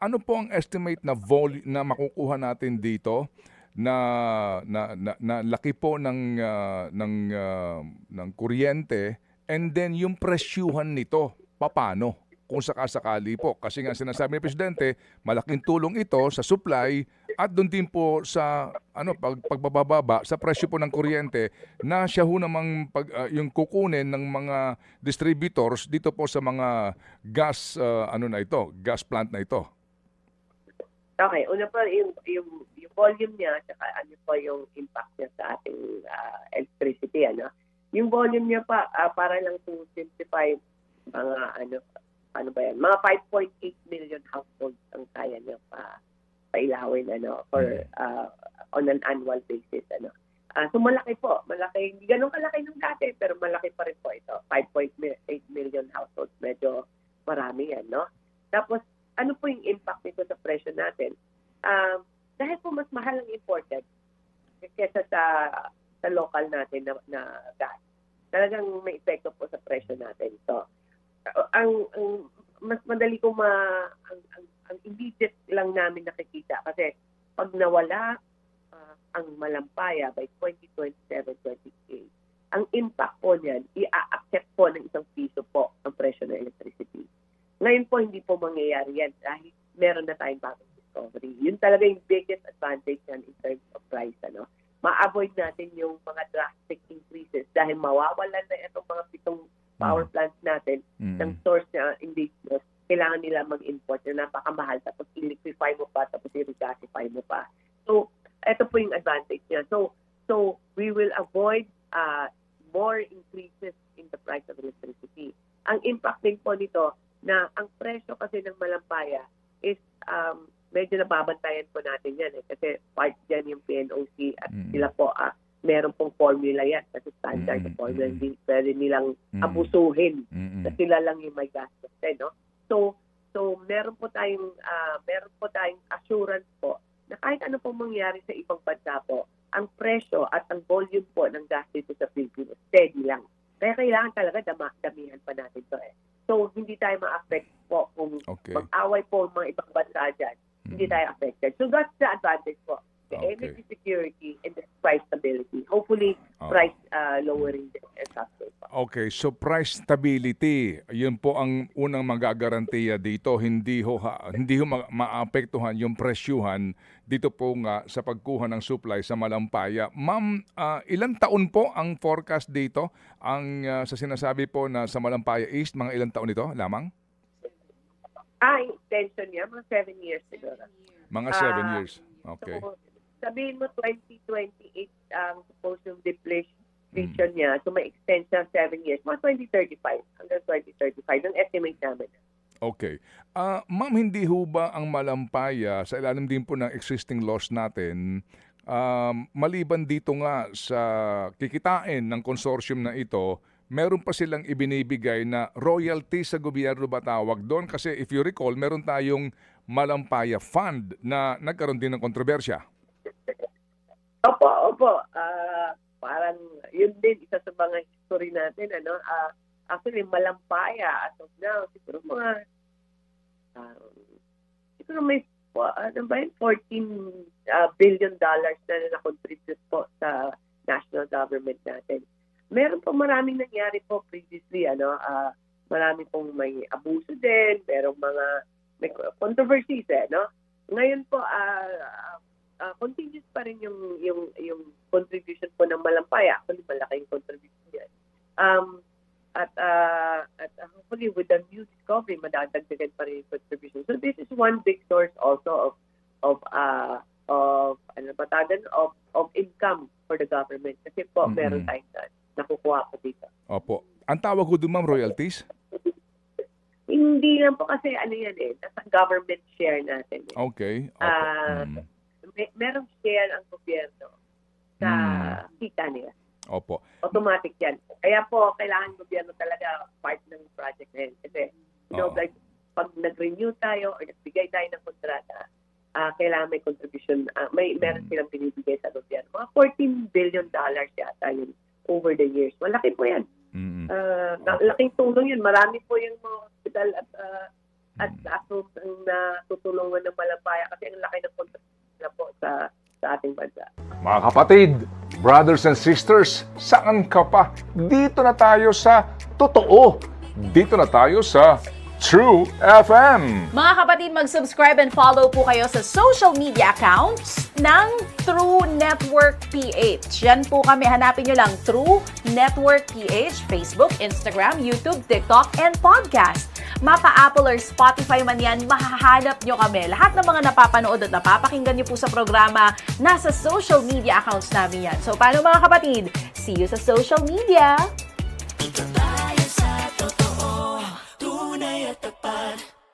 ano po ang estimate na na makukuha natin dito na na laki po ng kuryente, and then yung presyuhan nito papaano kung sakasakali po, kasi nga sinasabi ni presidente malaking tulong ito sa supply at doon din po sa pagbababa sa presyo po ng kuryente na siya ho namang yung kukunin ng mga distributors dito po sa mga gas plant na ito. Okay, una po yung volume niya, saka ano po yung impact niya sa ating electricity, ano. Yung volume niya pa, para lang to simplify, mga ano ba yan, mga 5.8 million households ang kaya niya pailawin, ano, for on an annual basis, ano. So malaki po, malaki, hindi ganun kalaki nung dati, pero malaki pa rin po ito, 5.8 million households, medyo marami yan, no. Tapos, ano po yung impact nito sa presyo natin? Dahil po mas mahal ang imported kesa sa local natin na gas. Talagang may epekto po sa presyo natin. So, ang mas madali ko ang immediate lang namin nakikita kasi pag nawala ang Malampaya by 2027-28, ang impact po niyan, i-accept po ng ₱1 po ang presyo ng electricity. Ngayon po, hindi po mangyayari yan dahil meron na tayong bagong discovery. Yun talaga yung biggest advantage yan in terms of price. Ano? Ma-avoid natin yung mga drastic increases dahil mawawalan na itong mga 7 power plants natin ng source na indigenous. Kailangan nila mag-import na napakamahal tapos i-liquefy mo pa tapos i-regasify mo pa. So, ito po yung advantage niya. So we will avoid more increases in the price of electricity. Ang impact din po nito, na ang presyo kasi ng Malampaya is medyo nababantayan po natin yan kasi part dyan yung PNOC at sila po meron pong formula yan kasi standard na formula, hindi pwede nilang abusuhin na sila lang yung may gastos, no? So meron po tayong assurance po na kahit ano pong mangyari sa ibang bansa po, ang presyo at ang volume po ng gas dito sa Pilipinas steady lang. Kaya kailangan talaga damihan pa natin to eh. So, hindi tayo ma-affect po kung mag-away po ang mga ibang bansa dyan. Hindi tayo affected. So, that's the advantage po. The energy security and the price stability. Hopefully, price lowering din as well po. Okay, so price stability, yun po ang unang magagarantiya dito. Hindi ho maapektuhan yung presyuhan dito po nga sa pagkuha ng supply sa Malampaya. Ma'am, ilang taon po ang forecast dito? Ang sa sinasabi po na sa Malampaya East, mga ilang taon ito lamang? Extension niya, mga 7 years siguro. Mga 7 years. Okay. So, sabihin mo 2028 ang supposed yung depletion niya. So may extension 7 years. Mga 2035 hanggang 2035. Yung estimate namin. Okay. Ma'am, hindi ho ba ang Malampaya sa ilalim din po ng existing laws natin, maliban dito nga sa kikitain ng consortium na ito, meron pa silang ibinibigay na royalty sa gobyerno ba tawag doon? Kasi if you recall, meron tayong Malampaya Fund na nagkaroon din ng kontrobersya. Opo. Parang yun din isa sa mga history natin, ano. Actually Malampaya as of now siguro may $14 billion na contribute po sa national government natin. Meron po maraming nangyari po previously, ano. Marami pong may abuso din, merong mga may controversies, no. Ngayon po continuous pa rin yung contribution po ng Malampaya. Actually, malaking contribution yan. At hopefully with the new discovery, madadagdagan pa rin yung contribution. So this is one big source also of income for the government. Kasi po, meron tayong nakukuha po dito. Opo. Ang tawag ko doon, ma'am, royalties? Hindi lang po kasi nasa government share natin. Okay. Merong share ang gobyerno sa kita nila. Opo. Automatic yan. Kaya po, kailangan gobyerno talaga part ng project na yan. Kasi, like, pag nag-renew tayo or nagbigay tayo ng kontrata, kailangan may contribution. Meron silang binibigay sa gobyerno. Mga $14 billion yata yun over the years. Malaki po yan. Laking tulong yun. Marami po yung mga hospital at at asong na tutulungan ng Malampaya kasi ang laki ng kontribusyon na po sa ating bansa. Mga kapatid, brothers and sisters, saan ka pa? Dito na tayo sa totoo. Dito na tayo sa True FM. Mga kapatid, mag-subscribe and follow po kayo sa social media accounts ng True Network PH. Yan po kami, hanapin nyo lang True Network PH, Facebook, Instagram, YouTube, TikTok, and podcast. Mapa Apple or Spotify man yan, mahahanap nyo kami. Lahat ng mga napapanood at napapakinggan nyo po sa programa, nasa social media accounts namin yan. So, paano mga kapatid? See you sa social media!